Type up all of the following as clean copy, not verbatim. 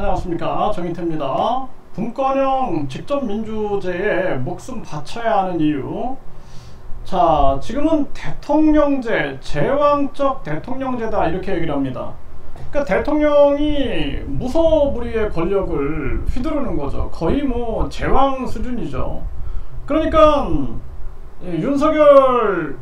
안녕하십니까, 정인태입니다. 분권형 직접민주제에 목숨 바쳐야 하는 이유. 자, 지금은 대통령제, 제왕적 대통령제다 이렇게 얘기를 합니다. 그러니까 대통령이 무소불위의 권력을 휘두르는 거죠. 거의 뭐 제왕 수준이죠. 그러니까 윤석열만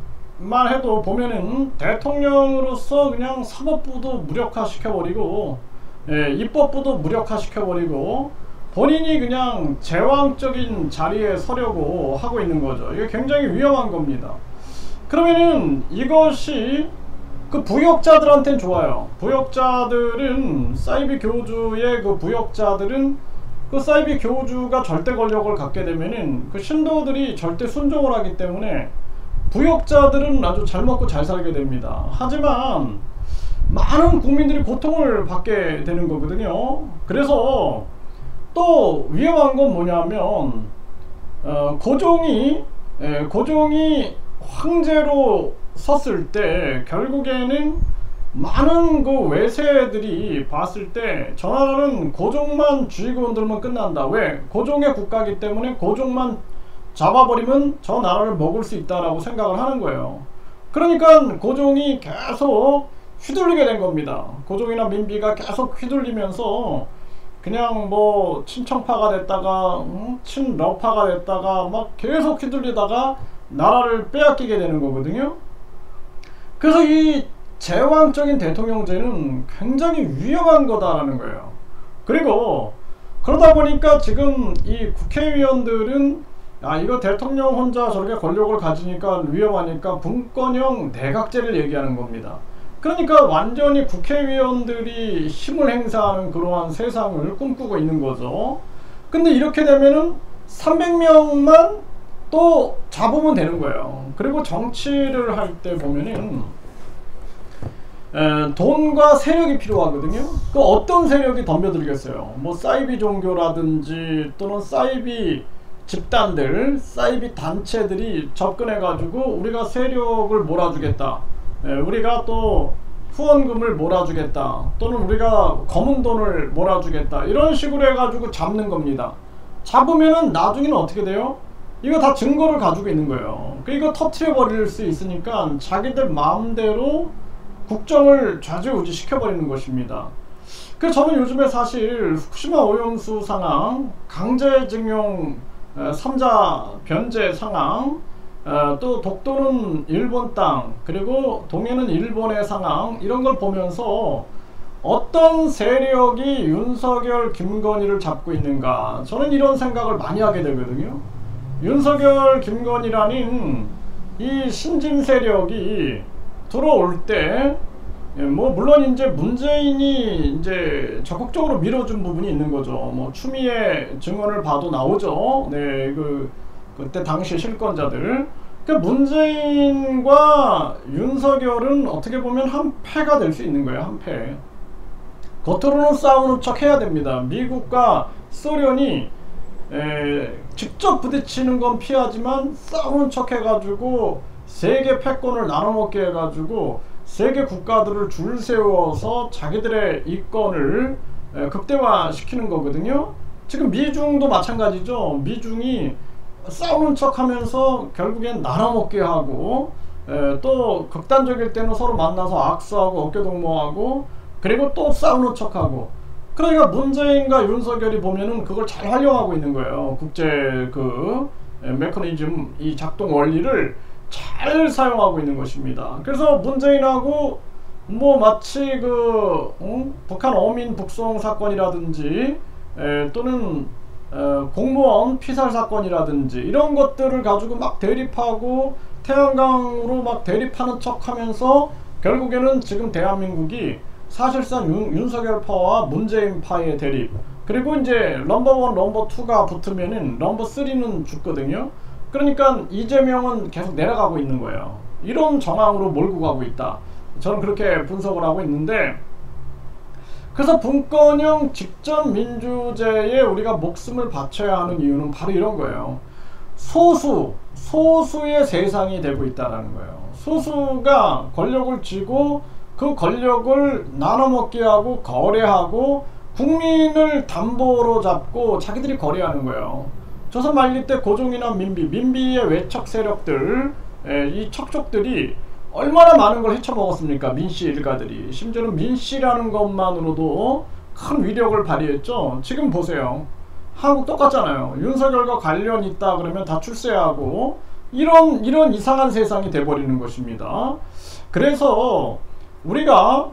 해도 보면은 대통령으로서 그냥 사법부도 무력화시켜버리고, 입법부도 무력화시켜버리고, 본인이 그냥 제왕적인 자리에 서려고 하고 있는 거죠. 이게 굉장히 위험한 겁니다. 그러면은 이것이 그 부역자들한테는 좋아요. 부역자들은, 사이비 교주의 그 부역자들은 그 사이비 교주가 절대 권력을 갖게 되면은 그 신도들이 절대 순종을 하기 때문에 부역자들은 아주 잘 먹고 잘 살게 됩니다. 하지만 많은 국민들이 고통을 받게 되는 거거든요. 그래서 또 위험한 건 뭐냐면, 고종이 황제로 섰을 때 결국에는 많은 그 외세들이 봤을 때 저 나라는 고종만 쥐고 흔들면 끝난다. 왜? 고종의 국가이기 때문에 고종만 잡아버리면 저 나라를 먹을 수 있다라고 생각을 하는 거예요. 그러니까 고종이 계속 휘둘리게 된 겁니다. 고종이나 민비가 계속 휘둘리면서 그냥 뭐 친청파가 됐다가 친러파가 됐다가 막 계속 휘둘리다가 나라를 빼앗기게 되는 거거든요. 그래서 이 제왕적인 대통령제는 굉장히 위험한 거다라는 거예요. 그리고 그러다 보니까 지금 이 국회의원들은 이거 대통령 혼자 저렇게 권력을 가지니까 위험하니까 분권형 내각제를 얘기하는 겁니다. 그러니까 완전히 국회의원들이 힘을 행사하는 그러한 세상을 꿈꾸고 있는 거죠. 근데 이렇게 되면은 300명만 또 잡으면 되는 거예요. 그리고 정치를 할 때 보면은 돈과 세력이 필요하거든요. 그 어떤 세력이 덤벼들겠어요? 뭐 사이비 종교라든지 또는 사이비 집단들, 사이비 단체들이 접근해 가지고 우리가 세력을 몰아주겠다, 우리가 또 후원금을 몰아주겠다, 또는 우리가 검은 돈을 몰아주겠다, 이런 식으로 해가지고 잡는 겁니다. 잡으면은 나중에는 어떻게 돼요? 이거 다 증거를 가지고 있는 거예요. 이거 터트려 버릴 수 있으니까 자기들 마음대로 국정을 좌지우지 시켜버리는 것입니다. 그래서 저는 요즘에 사실 후쿠시마 오염수 상황, 강제징용 3자 변제 상황, 또 독도는 일본 땅, 그리고 동해는 일본의 상황, 이런 걸 보면서 어떤 세력이 윤석열, 김건희를 잡고 있는가, 저는 이런 생각을 많이 하게 되거든요. 윤석열, 김건희라는 이 신진 세력이 들어올 때, 뭐 물론 이제 문재인이 이제 적극적으로 밀어준 부분이 있는 거죠. 뭐 추미애 증언을 봐도 나오죠. 네, 그때 당시 실권자들. 그러니까 문재인과 윤석열은 어떻게 보면 한 패가 될 수 있는 거예요. 한 패. 겉으로는 싸우는 척 해야 됩니다. 미국과 소련이 직접 부딪히는 건 피하지만 싸우는 척 해가지고 세계 패권을 나눠먹게 해가지고 세계 국가들을 줄 세워서 자기들의 이권을 극대화시키는 거거든요. 지금 미중도 마찬가지죠. 미중이 싸우는 척 하면서 결국엔 나눠먹게 하고, 또 극단적일 때는 서로 만나서 악수하고 어깨동무하고, 그리고 또 싸우는 척하고. 그러니까 문재인과 윤석열이 보면은 그걸 잘 활용하고 있는 거예요. 국제 메커니즘, 이 작동 원리를 잘 사용하고 있는 것입니다. 그래서 문재인하고 뭐 마치 북한 어민 북송 사건이라든지, 또는 공무원 피살 사건이라든지 이런 것들을 가지고 막 대립하고 태양광으로 막 대립하는 척 하면서 결국에는 지금 대한민국이 사실상 윤석열파와 문재인파의 대립, 그리고 이제 넘버1, 넘버2가 붙으면은 넘버3는 죽거든요. 그러니까 이재명은 계속 내려가고 있는 거예요. 이런 정황으로 몰고 가고 있다. 저는 그렇게 분석을 하고 있는데, 그래서 분권형 직접민주제에 우리가 목숨을 바쳐야 하는 이유는 바로 이런 거예요. 소수의 세상이 되고 있다는 거예요. 소수가 권력을 쥐고 그 권력을 나눠먹게 하고 거래하고 국민을 담보로 잡고 자기들이 거래하는 거예요. 조선 말기 때 고종이나 민비의 외척 세력들, 이 척족들이 얼마나 많은 걸 헤쳐먹었습니까? 민씨 일가들이. 심지어는 민씨라는 것만으로도 큰 위력을 발휘했죠. 지금 보세요. 한국 똑같잖아요. 윤석열과 관련 있다 그러면 다 출세하고 이런 이상한 세상이 돼버리는 것입니다. 그래서 우리가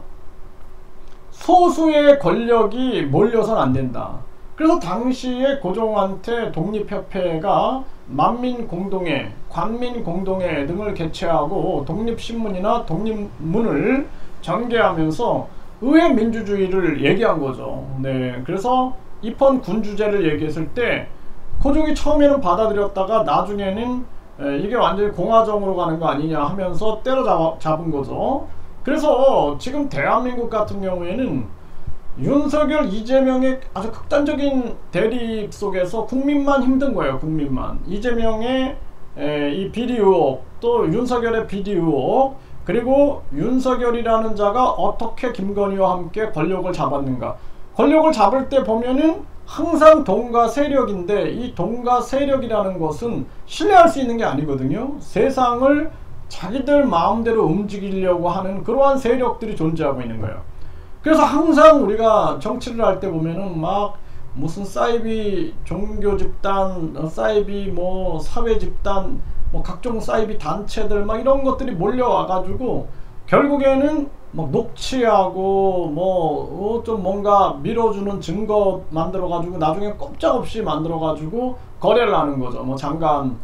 소수의 권력이 몰려선 안 된다. 그래서 당시에 고종한테 독립협회가 만민공동회, 관민공동회 등을 개최하고 독립신문이나 독립문을 전개하면서 의회 민주주의를 얘기한 거죠. 네, 그래서 입헌 군주제를 얘기했을 때 고종이 처음에는 받아들였다가 나중에는 이게 완전히 공화정으로 가는 거 아니냐 하면서 때려잡은 거죠. 그래서 지금 대한민국 같은 경우에는 윤석열, 이재명의 아주 극단적인 대립 속에서 국민만 힘든 거예요. 국민만. 이재명의 이 비리 의혹, 또 윤석열의 비리 의혹, 그리고 윤석열이라는 자가 어떻게 김건희와 함께 권력을 잡았는가. 권력을 잡을 때 보면은 항상 동가 세력인데, 이 동가 세력이라는 것은 신뢰할 수 있는 게 아니거든요. 세상을 자기들 마음대로 움직이려고 하는 그러한 세력들이 존재하고 있는 거예요. 그래서 항상 우리가 정치를 할 때 보면은 막 무슨 사이비 종교 집단, 사이비 뭐 사회 집단, 뭐 각종 사이비 단체들 막 이런 것들이 몰려와 가지고 결국에는 막 녹취하고 뭐 좀 뭔가 밀어주는 증거 만들어 가지고 나중에 꼼짝없이 만들어 가지고 거래를 하는 거죠. 뭐 장관,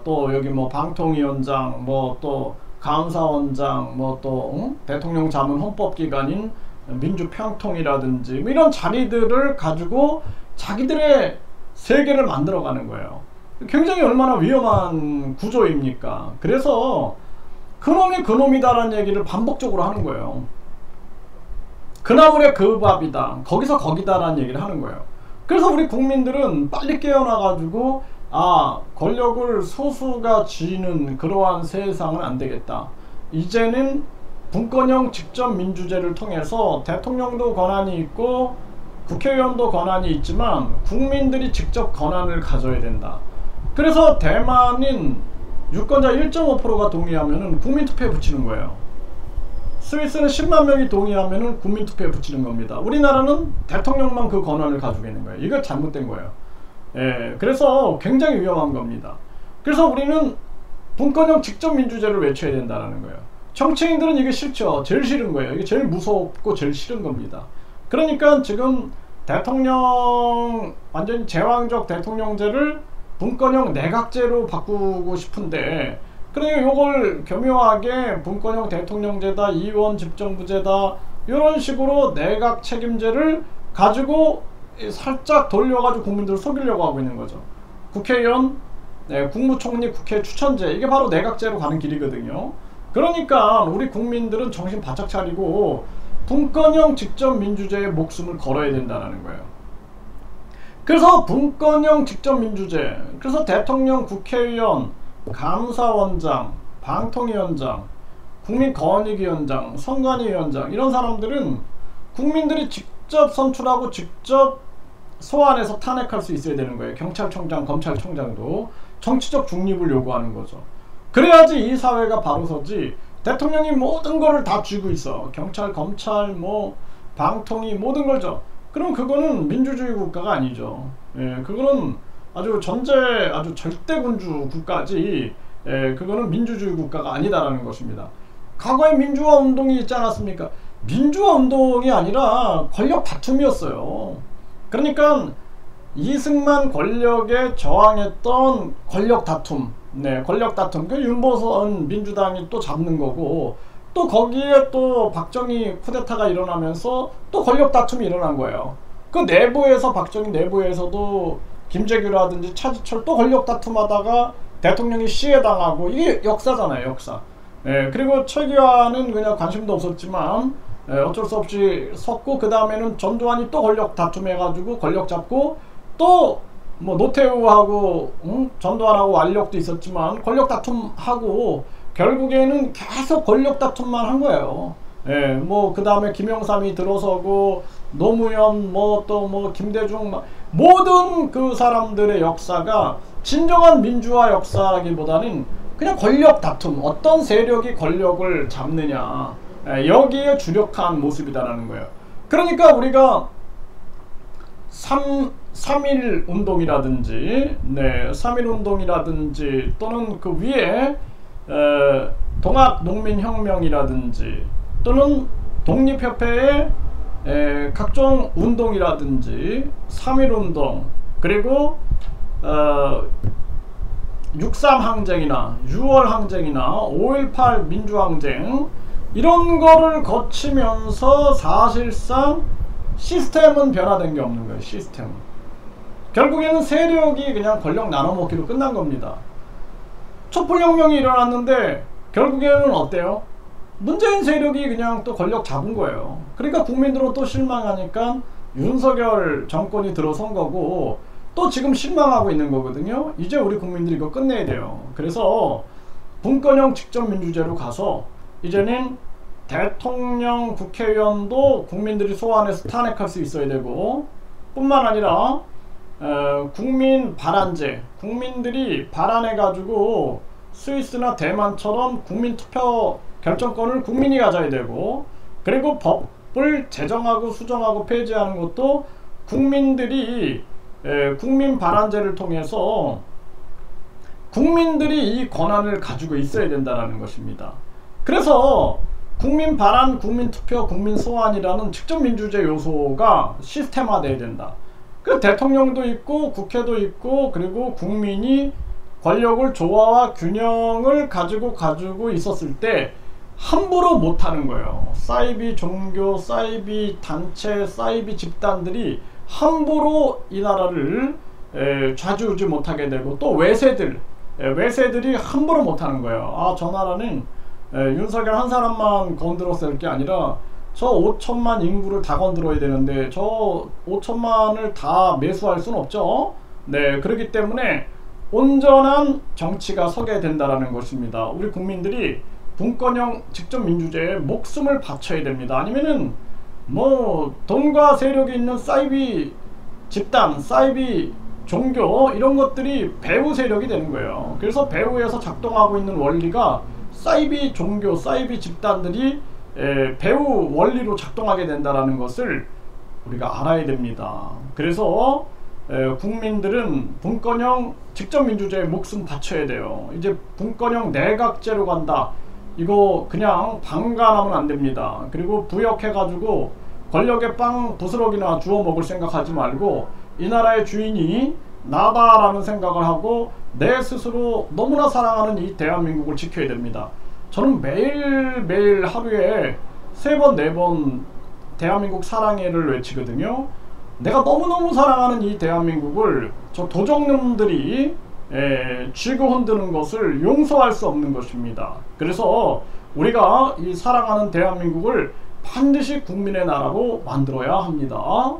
또 여기 뭐 방통위원장, 뭐 또 감사원장, 뭐 또 대통령 자문 헌법기관인 민주평통이라든지 뭐 이런 자리들을 가지고 자기들의 세계를 만들어가는 거예요. 굉장히 얼마나 위험한 구조입니까? 그래서 그놈이 그놈이다라는 얘기를 반복적으로 하는 거예요. 그나물의 그 밥이다, 거기서 거기다라는 얘기를 하는 거예요. 그래서 우리 국민들은 빨리 깨어나가지고 권력을 소수가 쥐는 그러한 세상은 안 되겠다. 이제는 분권형 직접 민주제를 통해서 대통령도 권한이 있고 국회의원도 권한이 있지만 국민들이 직접 권한을 가져야 된다. 그래서 대만은 유권자 1.5%가 동의하면은 국민투표에 붙이는 거예요. 스위스는 10만 명이 동의하면은 국민투표에 붙이는 겁니다. 우리나라는 대통령만 그 권한을 가지고 있는 거예요. 이거 잘못된 거예요. 그래서 굉장히 위험한 겁니다. 그래서 우리는 분권형 직접 민주제를 외쳐야 된다는 거예요. 정치인들은 이게 싫죠. 제일 싫은 거예요. 이게 제일 무섭고 제일 싫은 겁니다. 그러니까 지금 대통령, 완전히 제왕적 대통령제를 분권형 내각제로 바꾸고 싶은데, 그래 요걸 교묘하게 분권형 대통령제다, 이원 집정부제다, 이런 식으로 내각 책임제를 가지고 살짝 돌려가지고 국민들을 속이려고 하고 있는 거죠. 국회의원, 국무총리, 국회 추천제, 이게 바로 내각제로 가는 길이거든요. 그러니까 우리 국민들은 정신 바짝 차리고 분권형 직접 민주제에 목숨을 걸어야 된다는 거예요. 그래서 분권형 직접 민주제, 그래서 대통령, 국회의원, 감사원장, 방통위원장, 국민권익위원장, 선관위원장, 이런 사람들은 국민들이 직접 선출하고 직접 소환해서 탄핵할 수 있어야 되는 거예요. 경찰청장, 검찰청장도 정치적 중립을 요구하는 거죠. 그래야지 이 사회가 바로 서지. 대통령이 모든 거를 다 쥐고 있어. 경찰, 검찰, 뭐 방통위 모든 걸 줘. 그럼 그거는 민주주의 국가가 아니죠. 그거는 아주 아주 절대군주 국가지. 그거는 민주주의 국가가 아니다라는 것입니다. 과거에 민주화 운동이 있지 않았습니까? 민주화 운동이 아니라 권력 다툼이었어요. 그러니까 이승만 권력에 저항했던 권력 다툼, 권력 다툼. 그 윤보선 민주당이 또 잡는 거고, 또 거기에 또 박정희 쿠데타가 일어나면서 또 권력 다툼이 일어난 거예요. 그 내부에서, 박정희 내부에서도 김재규라든지 차지철 또 권력 다툼하다가 대통령이 시해당하고, 이게 역사잖아요, 역사. 그리고 최규하는 그냥 관심도 없었지만 어쩔 수 없이 섰고, 그 다음에는 전두환이 또 권력 다툼해가지고 권력 잡고, 또 뭐 노태우하고 전두환하고 완력도 있었지만 권력 다툼하고 결국에는 계속 권력 다툼만 한 거예요. 뭐 그 다음에 김영삼이 들어서고 노무현 뭐 또 뭐 김대중 모든 그 사람들의 역사가 진정한 민주화 역사라기보다는 그냥 권력 다툼, 어떤 세력이 권력을 잡느냐, 여기에 주력한 모습이다라는 거예요. 그러니까 우리가 3.1 운동이라든지, 네, 3.1 운동이라든지, 또는 그 위에 동학농민혁명이라든지, 또는 독립협회의 각종 운동이라든지, 3.1 운동, 그리고 6.3 항쟁이나 6월 항쟁이나 5.18 민주항쟁, 이런 거를 거치면서 사실상 시스템은 변화된 게 없는 거예요. 시스템. 결국에는 세력이 그냥 권력 나눠먹기로 끝난 겁니다. 촛불혁명이 일어났는데 결국에는 어때요? 문재인 세력이 그냥 또 권력 잡은 거예요. 그러니까 국민들은 또 실망하니까 윤석열 정권이 들어선 거고, 또 지금 실망하고 있는 거거든요. 이제 우리 국민들이 이거 끝내야 돼요. 그래서 분권형 직접민주제로 가서 이제는 대통령, 국회의원도 국민들이 소환해서 탄핵할 수 있어야 되고, 뿐만 아니라 국민 발안제, 국민들이 발안해 가지고 스위스나 대만처럼 국민 투표 결정권을 국민이 가져야 되고, 그리고 법을 제정하고 수정하고 폐지하는 것도 국민들이 국민 발안제를 통해서 국민들이 이 권한을 가지고 있어야 된다는 것입니다. 그래서 국민 발안, 국민 투표, 국민 소환이라는 직접민주제 요소가 시스템화돼야 된다. 그 대통령도 있고 국회도 있고, 그리고 국민이 권력을 조화와 균형을 가지고 있었을 때 함부로 못하는 거예요. 사이비 종교, 사이비 단체, 사이비 집단들이 함부로 이 나라를 좌지우지 못하게 되고, 또 외세들이 함부로 못하는 거예요. 아, 저 나라는 윤석열 한 사람만 건드렸을 게 아니라 저 5천만 인구를 다 건드려야 되는데 저 5천만을 다 매수할 수는 없죠. 네, 그렇기 때문에 온전한 정치가 서게 된다라는 것입니다. 우리 국민들이 분권형 직접민주제에 목숨을 바쳐야 됩니다. 아니면은 뭐 돈과 세력이 있는 사이비 집단, 사이비 종교, 이런 것들이 배후 세력이 되는 거예요. 그래서 배후에서 작동하고 있는 원리가 사이비 종교, 사이비 집단들이 배후 원리로 작동하게 된다는 것을 우리가 알아야 됩니다. 그래서 국민들은 분권형 직접민주제에 목숨 바쳐야 돼요. 이제 분권형 내각제로 간다, 이거 그냥 방관하면 안 됩니다. 그리고 부역해가지고 권력의 빵 부스러기나 주워 먹을 생각하지 말고, 이 나라의 주인이 나다라는 생각을 하고 내 스스로 너무나 사랑하는 이 대한민국을 지켜야 됩니다. 저는 매일매일 하루에 3번, 4번 대한민국 사랑해를 외치거든요. 내가 너무너무 사랑하는 이 대한민국을 저 도적놈들이 쥐고 흔드는 것을 용서할 수 없는 것입니다. 그래서 우리가 이 사랑하는 대한민국을 반드시 국민의 나라로 만들어야 합니다.